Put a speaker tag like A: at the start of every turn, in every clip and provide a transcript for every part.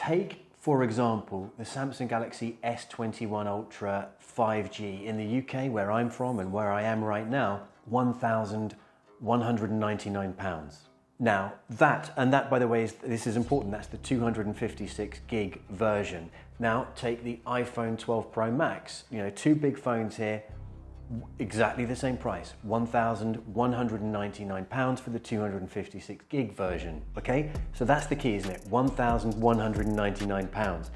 A: Take, for example, the Samsung Galaxy S21 Ultra 5G. In the UK, where I'm from and where I am right now, £1,199. Now that by the way, this is important, that's the 256 gig version. Now take the iPhone 12 Pro Max, you know, two big phones here, exactly the same price, £1,199 for the 256 gig version, okay? So that's the key, isn't it? £1,199.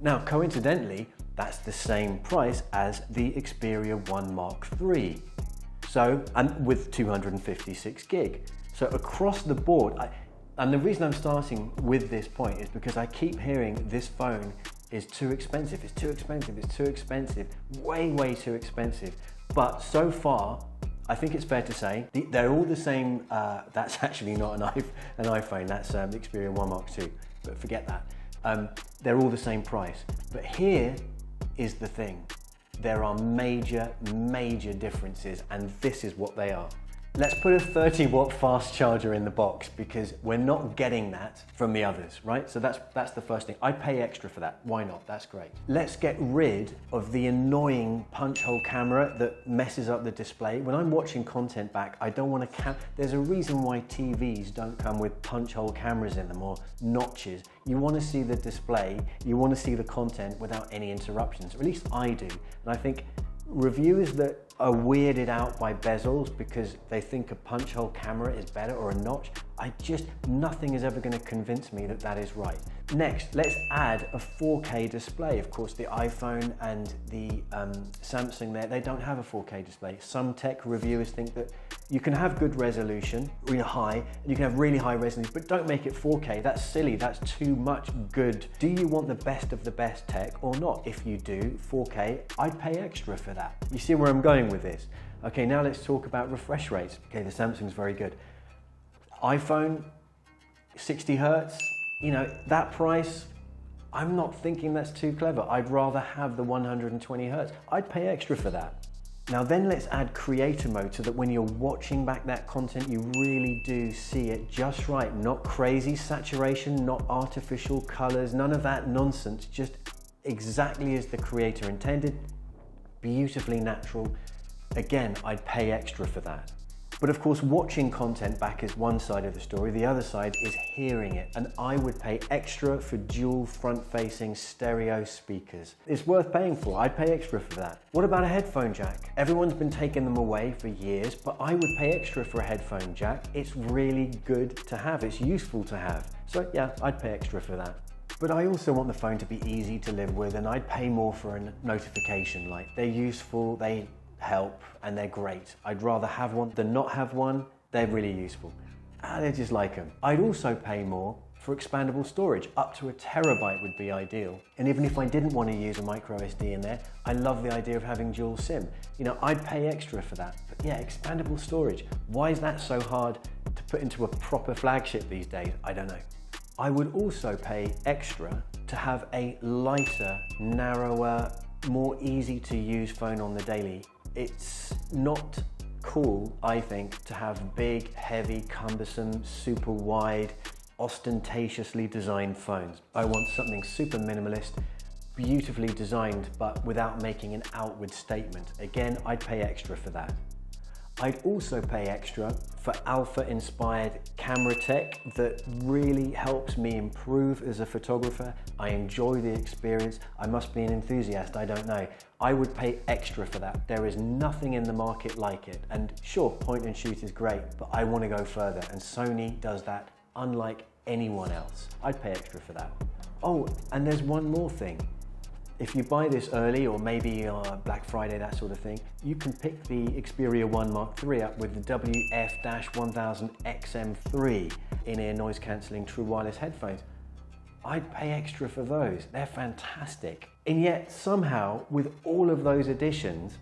A: Now, coincidentally, that's the same price as the Xperia 1 Mark III. So, and with 256 gig. So across the board, and the reason I'm starting with this point is because I keep hearing this phone is too expensive, it's too expensive, it's too expensive, way, way too expensive. But so far, I think it's fair to say, they're all the same. That's actually not an iPhone, that's the Xperia 1 Mark II, but forget that. They're all the same price. But here is the thing. There are major, major differences, and this is what they are. Let's put a 30-watt fast charger in the box because we're not getting that from the others, right? So that's the first thing. I pay extra for that. Why not? That's great. Let's get rid of the annoying punch hole camera that messes up the display. When I'm watching content back, I don't want to there's a reason why TVs don't come with punch hole cameras in them or notches. You want to see the display, you want to see the content without any interruptions, or at least I do. And I think reviewers that are weirded out by bezels because they think a punch hole camera is better or a notch, nothing is ever going to convince me that that is right. Next, let's add a 4K display. Of course, the iPhone and the Samsung there, they don't have a 4K display. Some tech reviewers think that you can have good resolution, really high, and you can have really high resolution, but don't make it 4K. That's silly, that's too much good. Do you want the best of the best tech or not? If you do, 4K, I'd pay extra for that. You see where I'm going with this? Okay, now let's talk about refresh rates. Okay, the Samsung's very good. iPhone, 60 Hertz, you know, that price, I'm not thinking that's too clever. I'd rather have the 120 Hertz. I'd pay extra for that. Now then let's add creator mode so that when you're watching back that content, you really do see it just right. Not crazy saturation, not artificial colors, none of that nonsense, just exactly as the creator intended, beautifully natural. Again, I'd pay extra for that. But of course, watching content back is one side of the story. The other side is hearing it. And I would pay extra for dual front-facing stereo speakers. It's worth paying for. I'd pay extra for that. What about a headphone jack? Everyone's been taking them away for years, but I would pay extra for a headphone jack. It's really good to have. It's useful to have. So yeah, I'd pay extra for that. But I also want the phone to be easy to live with, and I'd pay more for a notification light. They're useful, they help, and they're great. I'd rather have one than not have one. They're really useful. I just like them. I'd also pay more for expandable storage. Up to 1 terabyte would be ideal. And even if I didn't want to use a micro SD in there, I love the idea of having dual SIM. You know, I'd pay extra for that. But yeah, expandable storage. Why is that so hard to put into a proper flagship these days? I don't know. I would also pay extra to have a lighter, narrower, more easy to use phone on the daily. It's not cool, I think, to have big, heavy, cumbersome, super wide, ostentatiously designed phones. I want something super minimalist, beautifully designed, but without making an outward statement. Again, I'd pay extra for that. I'd also pay extra for alpha-inspired camera tech that really helps me improve as a photographer. I enjoy the experience. I must be an enthusiast, I don't know. I would pay extra for that. There is nothing in the market like it. And sure, point and shoot is great, but I want to go further, and Sony does that unlike anyone else. I'd pay extra for that. Oh, and there's one more thing. If you buy this early, or maybe Black Friday, that sort of thing, you can pick the Xperia 1 Mark III up with the WF-1000XM3 in-ear noise cancelling true wireless headphones. I'd pay extra for those. They're fantastic. And yet somehow, with all of those additions,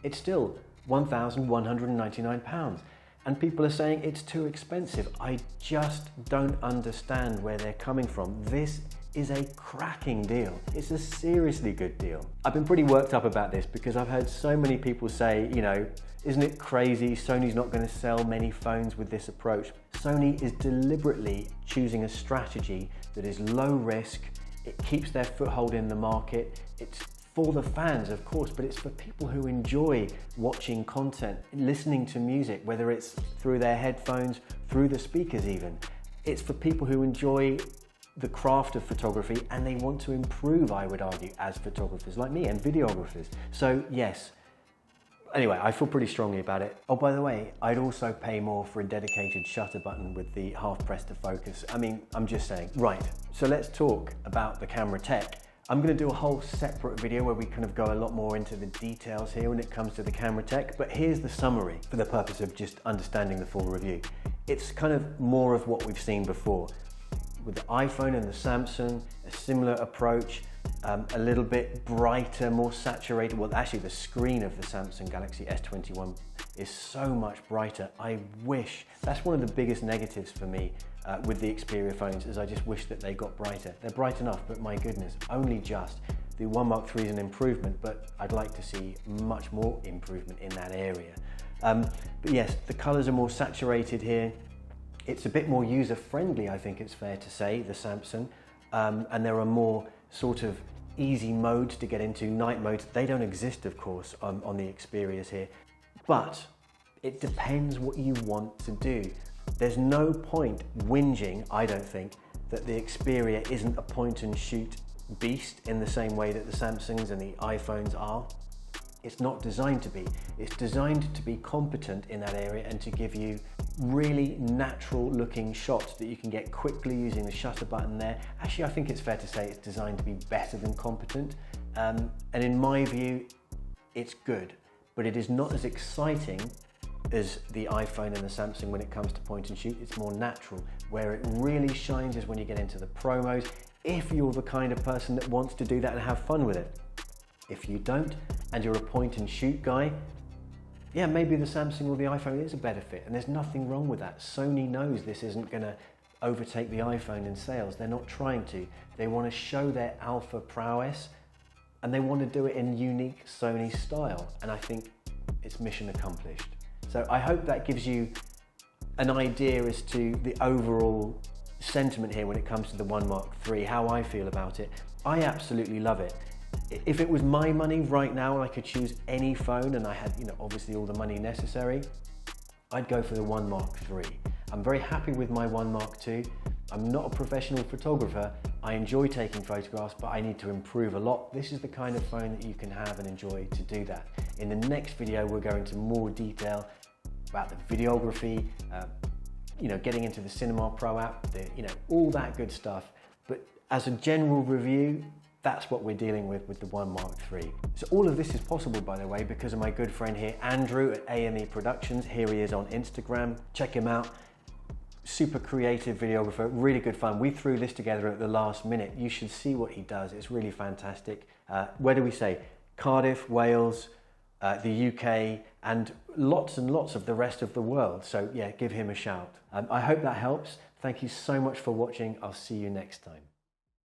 A: it's still £1,199. And people are saying it's too expensive. I just don't understand where they're coming from. This is a cracking deal. It's a seriously good deal. I've been pretty worked up about this because I've heard so many people say, you know, Isn't it crazy? Sony's not going to sell many phones with this approach. Sony is deliberately choosing a strategy that is low risk. It keeps their foothold in the market. It's for the fans, of course, but it's for people who enjoy watching content, listening to music, whether it's through their headphones, through the speakers even. It's for people who enjoy the craft of photography and they want to improve, I would argue, as photographers like me and videographers. So yes, anyway, I feel pretty strongly about it. Oh, by the way, I'd also pay more for a dedicated shutter button with the half press to focus. I mean, I'm just saying. Right, so let's talk about the camera tech. I'm going to do a whole separate video where we kind of go a lot more into the details here when it comes to the camera tech, but here's the summary for the purpose of just understanding the full review. It's kind of more of what we've seen before. With the iPhone and the Samsung, a similar approach, a little bit brighter, more saturated. Well, actually the screen of the Samsung Galaxy S21 is so much brighter. I wish, that's one of the biggest negatives for me with the Xperia phones, is I just wish that they got brighter. They're bright enough, but my goodness, only just. The 1 Mark III is an improvement, but I'd like to see much more improvement in that area. But yes, the colors are more saturated here. It's a bit more user-friendly, I think it's fair to say, the Samsung, and there are more sort of easy modes to get into, night modes. They don't exist, of course, on the Xperias here, but it depends what you want to do. There's no point whinging, I don't think, that the Xperia isn't a point-and-shoot beast in the same way that the Samsungs and the iPhones are. It's not designed to be. It's designed to be competent in that area and to give you really natural looking shots that you can get quickly using the shutter button there. Actually, I think it's fair to say it's designed to be better than competent. And in my view, it's good, but it is not as exciting as the iPhone and the Samsung when it comes to point and shoot. It's more natural. Where it really shines is when you get into the promos, if you're the kind of person that wants to do that and have fun with it. If you don't, and you're a point and shoot guy, yeah, maybe the Samsung or the iPhone is a better fit, and there's nothing wrong with that. Sony knows this isn't gonna overtake the iPhone in sales. They're not trying to. They wanna show their alpha prowess, and they wanna do it in unique Sony style, and I think it's mission accomplished. So I hope that gives you an idea as to the overall sentiment here when it comes to the 1 Mark III, how I feel about it. I absolutely love it. If it was my money right now and I could choose any phone and I had, obviously all the money necessary, I'd go for the 1 Mark III. I'm very happy with my 1 Mark II. I'm not a professional photographer. I enjoy taking photographs, but I need to improve a lot. This is the kind of phone that you can have and enjoy to do that. In the next video, we'll go into more detail about the videography, getting into the Cinema Pro app, all that good stuff. But as a general review, that's what we're dealing with the 1 Mark III. So all of this is possible, by the way, because of my good friend here, Andrew at AME Productions. Here he is on Instagram. Check him out. Super creative videographer, really good fun. We threw this together at the last minute. You should see what he does. It's really fantastic. Where do we say? Cardiff, Wales, the UK, and lots of the rest of the world. So yeah, give him a shout. I hope that helps. Thank you so much for watching. I'll see you next time.